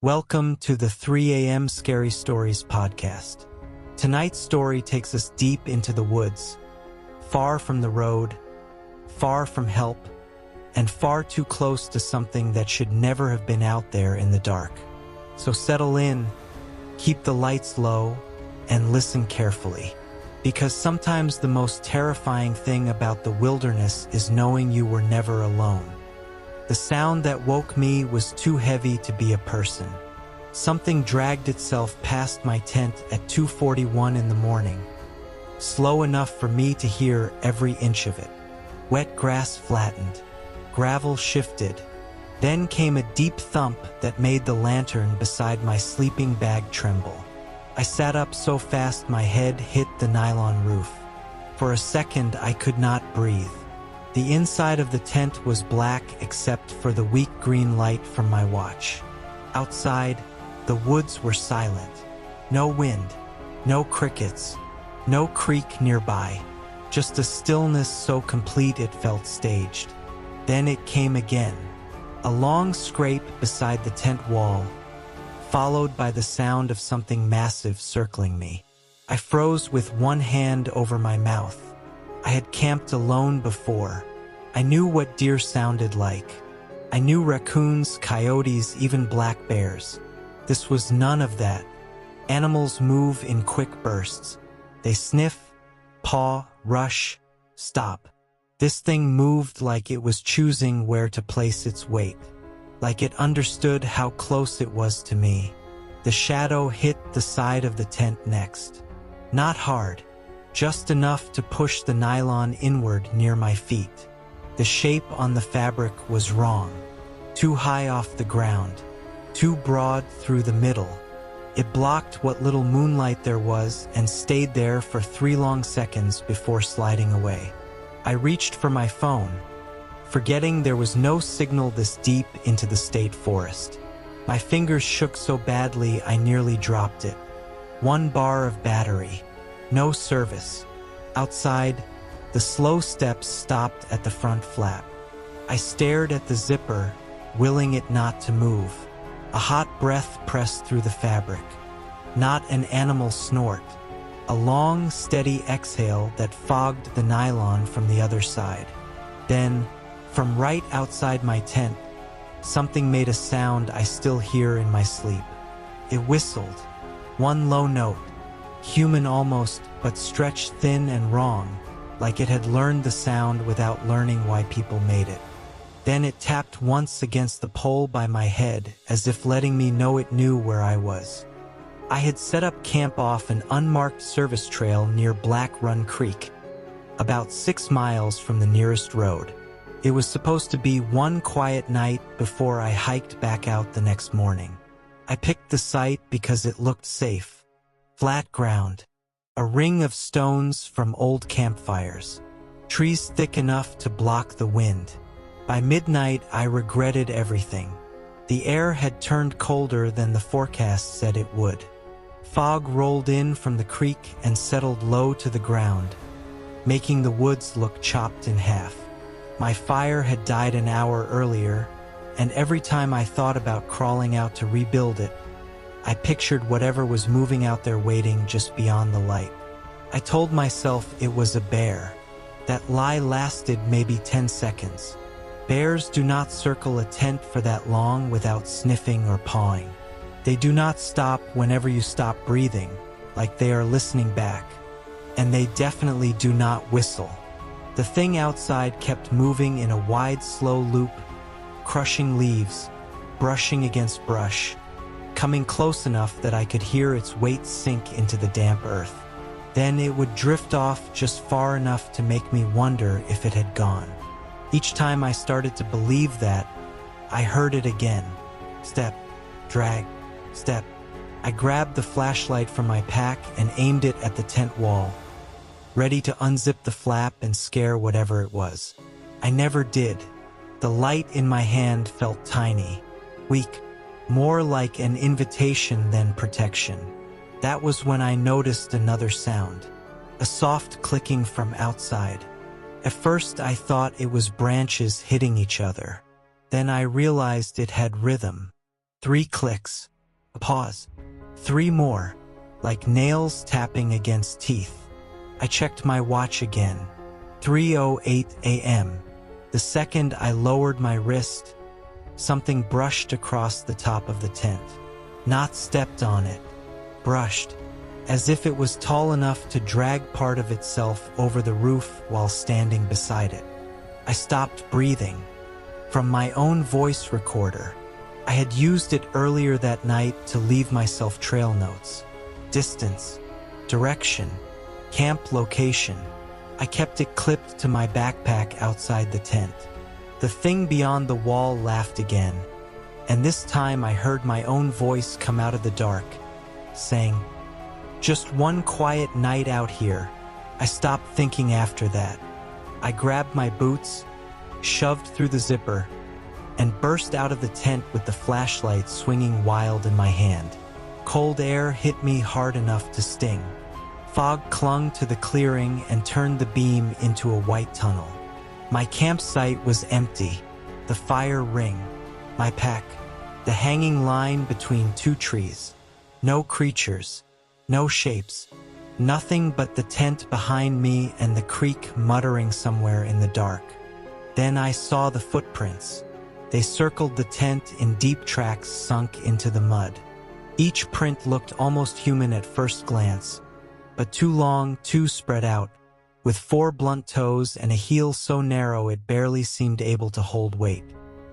Welcome to the 3 a.m. Scary Stories podcast. Tonight's story takes us deep into the woods, far from the road, far from help, and far too close to something that should never have been out there in the dark. So settle in, keep the lights low, and listen carefully. Because sometimes the most terrifying thing about the wilderness is knowing you were never alone. The sound that woke me was too heavy to be a person. Something dragged itself past my tent at 2:41 in the morning, slow enough for me to hear every inch of it. Wet grass flattened, gravel shifted, then came a deep thump that made the lantern beside my sleeping bag tremble. I sat up so fast my head hit the nylon roof. For a second I could not breathe. The inside of the tent was black except for the weak green light from my watch. Outside, the woods were silent. No wind, no crickets, no creek nearby. Just a stillness so complete it felt staged. Then it came again. A long scrape beside the tent wall, followed by the sound of something massive circling me. I froze with one hand over my mouth. I had camped alone before. I knew what deer sounded like. I knew raccoons, coyotes, even black bears. This was none of that. Animals move in quick bursts. They sniff, paw, rush, stop. This thing moved like it was choosing where to place its weight. Like it understood how close it was to me. The shadow hit the side of the tent next. Not hard, just enough to push the nylon inward near my feet. The shape on the fabric was wrong. Too high off the ground. Too broad through the middle. It blocked what little moonlight there was and stayed there for 3 long seconds before sliding away. I reached for my phone, forgetting there was no signal this deep into the state forest. My fingers shook so badly I nearly dropped it. 1 bar of battery. No service. Outside, the slow steps stopped at the front flap. I stared at the zipper, willing it not to move. A hot breath pressed through the fabric. Not an animal snort. A long, steady exhale that fogged the nylon from the other side. Then, from right outside my tent, something made a sound I still hear in my sleep. It whistled. 1 low note. Human almost, but stretched thin and wrong, like it had learned the sound without learning why people made it. Then it tapped once against the pole by my head, as if letting me know it knew where I was. I had set up camp off an unmarked service trail near Black Run Creek, about 6 miles from the nearest road. It was supposed to be one quiet night before I hiked back out the next morning. I picked the site because it looked safe. Flat ground, a ring of stones from old campfires, trees thick enough to block the wind. By midnight, I regretted everything. The air had turned colder than the forecast said it would. Fog rolled in from the creek and settled low to the ground, making the woods look chopped in half. My fire had died an hour earlier, and every time I thought about crawling out to rebuild it, I pictured whatever was moving out there waiting just beyond the light. I told myself it was a bear. That lie lasted maybe 10 seconds. Bears do not circle a tent for that long without sniffing or pawing. They do not stop whenever you stop breathing, like they are listening back. And they definitely do not whistle. The thing outside kept moving in a wide, slow loop, crushing leaves, brushing against brush, coming close enough that I could hear its weight sink into the damp earth. Then it would drift off just far enough to make me wonder if it had gone. Each time I started to believe that, I heard it again. Step, drag, step. I grabbed the flashlight from my pack and aimed it at the tent wall, ready to unzip the flap and scare whatever it was. I never did. The light in my hand felt tiny, weak, more like an invitation than protection. That was when I noticed another sound, a soft clicking from outside. At first I thought it was branches hitting each other. Then I realized it had rhythm. 3 clicks. A pause. 3 more, like nails tapping against teeth. I checked my watch again. 3:08 a.m. The second I lowered my wrist, something brushed across the top of the tent. Not stepped on it. Brushed, as if it was tall enough to drag part of itself over the roof while standing beside it. I stopped breathing. From my own voice recorder. I had used it earlier that night to leave myself trail notes. Distance, direction, camp location. I kept it clipped to my backpack outside the tent. The thing beyond the wall laughed again, and this time I heard my own voice come out of the dark, saying, "Just one quiet night out here." I stopped thinking after that. I grabbed my boots, shoved through the zipper, and burst out of the tent with the flashlight swinging wild in my hand. Cold air hit me hard enough to sting. Fog clung to the clearing and turned the beam into a white tunnel. My campsite was empty, the fire ring, my pack, the hanging line between 2 trees. No creatures, no shapes, nothing but the tent behind me and the creek muttering somewhere in the dark. Then I saw the footprints. They circled the tent in deep tracks sunk into the mud. Each print looked almost human at first glance, but too long, too spread out, with 4 blunt toes and a heel so narrow it barely seemed able to hold weight.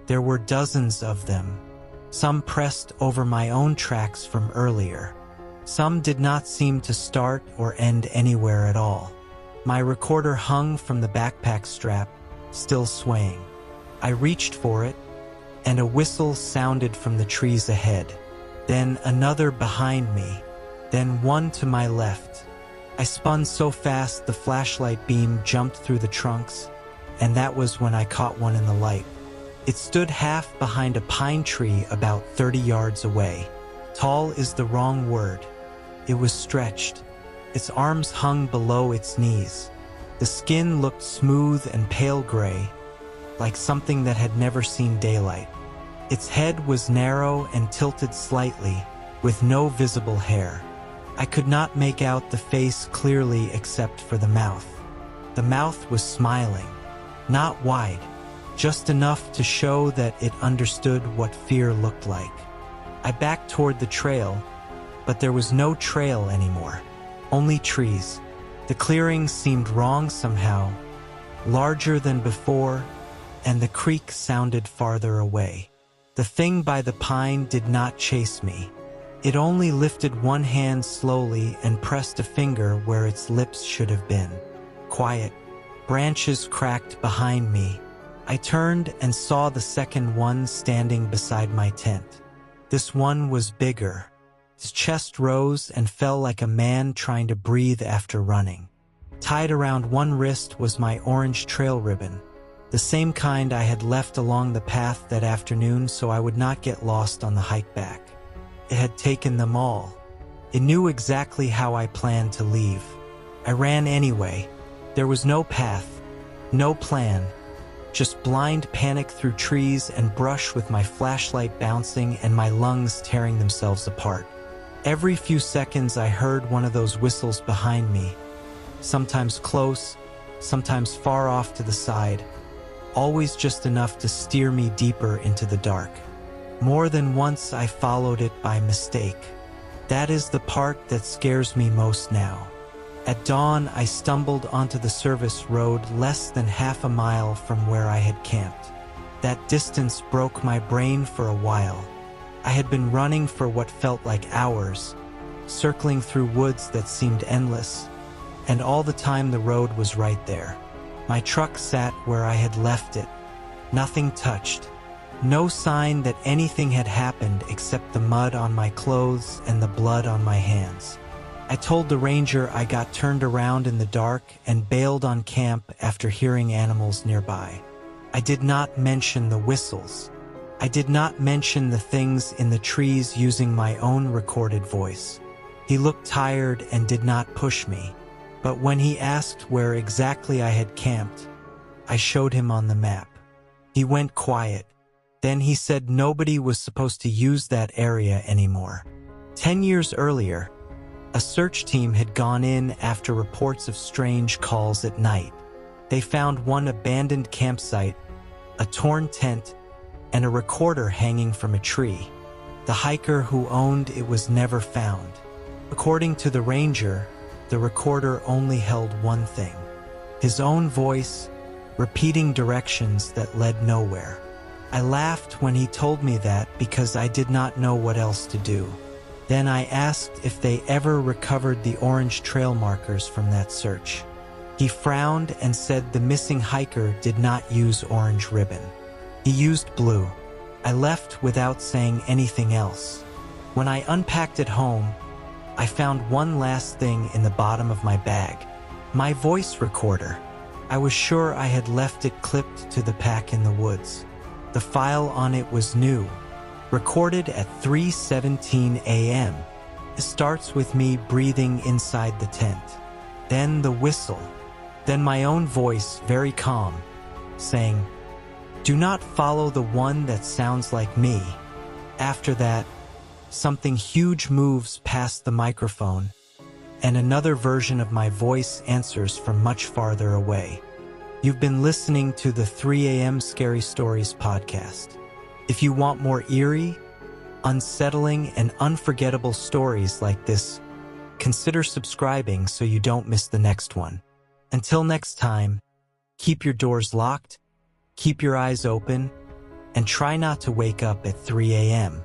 There were dozens of them, some pressed over my own tracks from earlier. Some did not seem to start or end anywhere at all. My recorder hung from the backpack strap, still swaying. I reached for it, and a whistle sounded from the trees ahead. Then another behind me, then one to my left. I spun so fast the flashlight beam jumped through the trunks, and that was when I caught one in the light. It stood half behind a pine tree about 30 yards away. Tall is the wrong word. It was stretched. Its arms hung below its knees. The skin looked smooth and pale gray, like something that had never seen daylight. Its head was narrow and tilted slightly, with no visible hair. I could not make out the face clearly except for the mouth. The mouth was smiling, not wide, just enough to show that it understood what fear looked like. I backed toward the trail, but there was no trail anymore, only trees. The clearing seemed wrong somehow, larger than before, and the creek sounded farther away. The thing by the pine did not chase me. It only lifted one hand slowly and pressed a finger where its lips should have been. Quiet. Branches cracked behind me. I turned and saw the second one standing beside my tent. This one was bigger. His chest rose and fell like a man trying to breathe after running. Tied around one wrist was my orange trail ribbon, the same kind I had left along the path that afternoon so I would not get lost on the hike back. It had taken them all. It knew exactly how I planned to leave. I ran anyway. There was no path, no plan, just blind panic through trees and brush with my flashlight bouncing and my lungs tearing themselves apart. Every few seconds I heard one of those whistles behind me, sometimes close, sometimes far off to the side, always just enough to steer me deeper into the dark. More than once I followed it by mistake. That is the part that scares me most now. At dawn, I stumbled onto the service road less than half a mile from where I had camped. That distance broke my brain for a while. I had been running for what felt like hours, circling through woods that seemed endless, and all the time the road was right there. My truck sat where I had left it. Nothing touched. No sign that anything had happened except the mud on my clothes and the blood on my hands. I told the ranger I got turned around in the dark and bailed on camp after hearing animals nearby. I did not mention the whistles. I did not mention the things in the trees using my own recorded voice. He looked tired and did not push me, but when he asked where exactly I had camped, I showed him on the map. He went quiet, Then he said nobody was supposed to use that area anymore. 10 years earlier, a search team had gone in after reports of strange calls at night. They found one abandoned campsite, a torn tent, and a recorder hanging from a tree. The hiker who owned it was never found. According to the ranger, the recorder only held one thing: his own voice, repeating directions that led nowhere. I laughed when he told me that because I did not know what else to do. Then I asked if they ever recovered the orange trail markers from that search. He frowned and said the missing hiker did not use orange ribbon. He used blue. I left without saying anything else. When I unpacked at home, I found one last thing in the bottom of my bag: my voice recorder. I was sure I had left it clipped to the pack in the woods. The file on it was new, recorded at 3:17 a.m. It starts with me breathing inside the tent. Then the whistle. Then my own voice, very calm, saying, "Do not follow the one that sounds like me." After that, something huge moves past the microphone, and another version of my voice answers from much farther away. You've been listening to the 3 a.m. Scary Stories podcast. If you want more eerie, unsettling, and unforgettable stories like this, consider subscribing so you don't miss the next one. Until next time, keep your doors locked, keep your eyes open, and try not to wake up at 3 a.m.